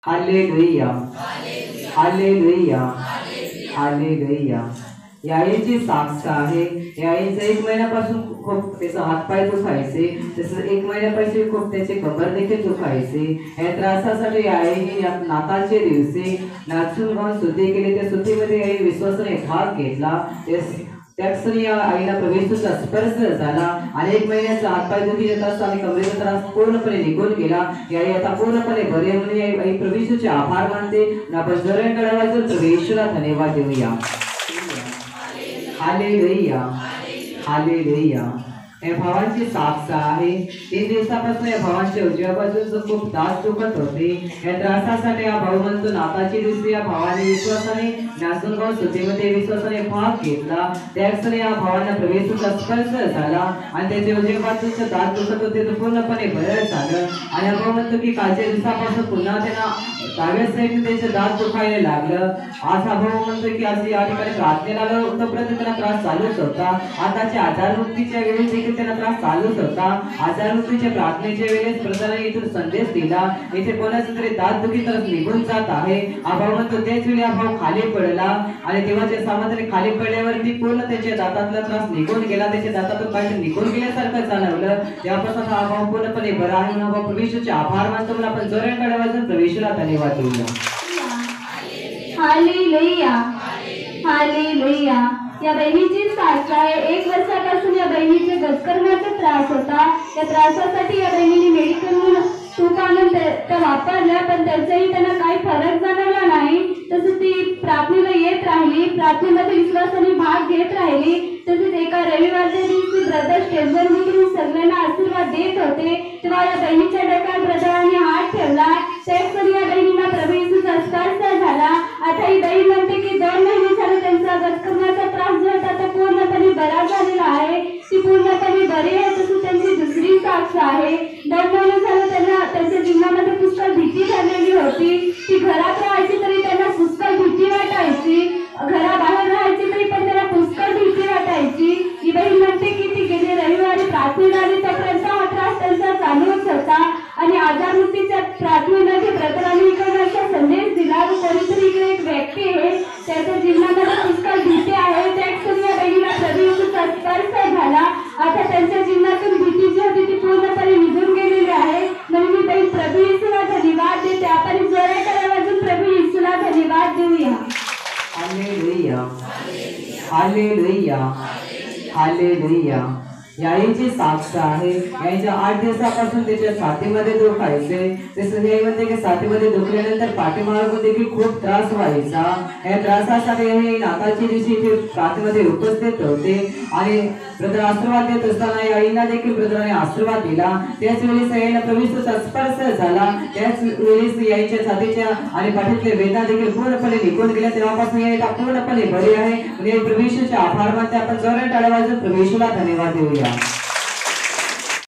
Hallelujah hallelujah hallelujah. याईची साक्ष आहे। याईचं 1 महिन्यापासून खूप त्याचा हातपाय दुखायचे, तसंच 1 महिन्यापासून खूप त्याचे कंबर देखील दुखायचे। या त्रासासाठी याईने या नाताळच्या दिवशी नाचून गाऊन स्तुती केली। त्या स्तुतीमध्ये याई विश्वासाने भाग घेतला। त्याच क्षणी या आईला प्रभूचा स्पर्श झाला आणि 1 महिन्याचा हातपाय दुखीचा त्रास आणि कमरेचा त्रास पूर्णपणे निघून गेला। याई आता पूर्णपणे बरे म्हणून आई प्रभूचे आभार मानते। आपण जोराने वाजवून प्रभूला धन्यवाद देऊया। Hallelujah hallelujah. या भावांची साक्ष आहे। 3 दिवसापासून या भावांच्या उजव्या बाजूला खूप त्रास दुखत होते। या त्रासासाठी हा भाऊ म्हणतो नाताळच्या दिवशी या भावाने विश्वासाने नाचून गाऊन स्तुतीमध्ये विश्वासाने भाग घेतला। त्याच क्षणी या भावांना प्रभूचा स्पर्श झाला आणि त्याचे उजव्या बाजूचे दात दुखत होते ते पूर्णपणे बरं झालं। आणि हा भाऊ म्हणतो की कालच्या दिवसापासून पुन्हा त्यांना डाव्या साईडने त्याचे दात दुखायला लागलं। आज हा भाऊ म्हणतो की आज या ठिकाणी प्रार्थनेला आलो तोपर्यंत त्याला त्रास चालूच होता। आताच्या आजारमुक्तीच्या वेळेस देखील त्यांना त्रास चालूच होता। आजारमुक्तीच्या प्रार्थनेच्या वेळेस प्रधानाने इथून संदेश दिला, इथे कोणाचं तरी दात दुखी तरच निघून जात आहे। हा भाऊ म्हणतो त्याच वेळी हा भाऊ खाली पडला आणि देवाच्या सामर्थ्याने खाली पडल्यावरती पूर्ण त्याच्या दातातला त्रास निघून गेला। त्याच्या दातातून काही निघून गेल्यासारखं जाणवलं। तेव्हापासून हा भाऊ पूर्णपणे बरा आहे म्हणून भाऊ प्रभूचे आभार मानतो। म्हणून आपण जोराने वाजवून प्रभूला धन्यवाद देऊया। Hallelujah hallelujah. या बहिणीची साक्ष आहे। 1 वर्षापासून या बहिणीचे गजकरणाचा त्रास होता। त्या त्रासासाठी या बहिणीने मेडिकलहून तूप आणून त्या वापरल्या, पण त्याचाही त्यांना काही फरक जाणवला नाही। तसंच ती प्रार्थनेला येत राहिली, प्रार्थनेमध्ये विश्वासाने भाग घेत राहिली। तसेच एका रविवारच्या दिवशी ब्रदर स्टेजवर उतरून सगळ्यांना आशीर्वाद देत होते, तेव्हा या बहिणीच्या डोक्यावर ब्रदरांनी हात ठेवला। त्याच क्षणी या बहिणीला प्रभू येशूचा स्पर्श झाला। आता ही बहीण म्हणते की 2 महिने झाले त्यांचा गजकरणाचा त्रास जो होता तो पूर्णपणे बरा झालेला आहे। ती पूर्णपणे बरी आहे। तसंच त्यांची दुसरी साक्ष आहे। 2 महिने झाले त्यांना त्यांच्या जीवनामध्ये पुष्कळ भीती झालेली होती। ती घरात राहायची तरी त्यांना पुष्कळ भीती वाटायची, घराबाहेर राहायची तरी पण त्यांना पुष्कळ भीती वाटायची। ही बहीण म्हणते की ती गेली रविवारी प्रार्थनेला आली तोपर्यंत हा त्रास त्यांचा चालूच होता आणि आजारमुक्तीच्या प्रार्थनेमध्ये ब्रदरांनी इकडे असा संदेश दिला की कोणीतरी इकडे एक व्यक्ती आहे, त्याच्या जीवनामध्ये पुष्कळ भीती आहे। त्या क्षणी या बहिणीला प्रभू येशूचा स्पर्श झाला। आता त्यांच्या जीवनातून भीती जी होती ती पूर्णपणे निघून गेलेली आहे। म्हणून मी बहीण प्रभू येशूला धन्यवाद देते। आपण जोराने वाजवून प्रभू येशूला धन्यवाद देऊया। Hallelujah hallelujah hallelujah. याईची साक्ष आहे। याईच्या 8 दिवसापासून त्याच्या छातीमध्ये दुखायचे। तसंच याई म्हणते की छातीमध्ये दुखल्यानंतर पाठीमागून देखील खूप त्रास व्हायचा। या त्रासासाठी हे नाताळच्या दिवशी इथे प्रार्थनेमध्ये उपस्थित होते आणि ब्रदर आशीर्वाद देत असताना याईला देखील ब्रदराने आशीर्वाद दिला। त्याच वेळेस याईला प्रभूचा स्पर्श झाला। त्याच वेळेस याईच्या छातीच्या आणि पाठीतले वेदना देखील पूर्णपणे निघून गेल्या। तेव्हापासून याई पूर्णपणे बरी आहे। म्हणजे प्रभूचे आभार मानते। आपण जोराने टाळ्या वाजवून प्रभूला धन्यवाद देऊया।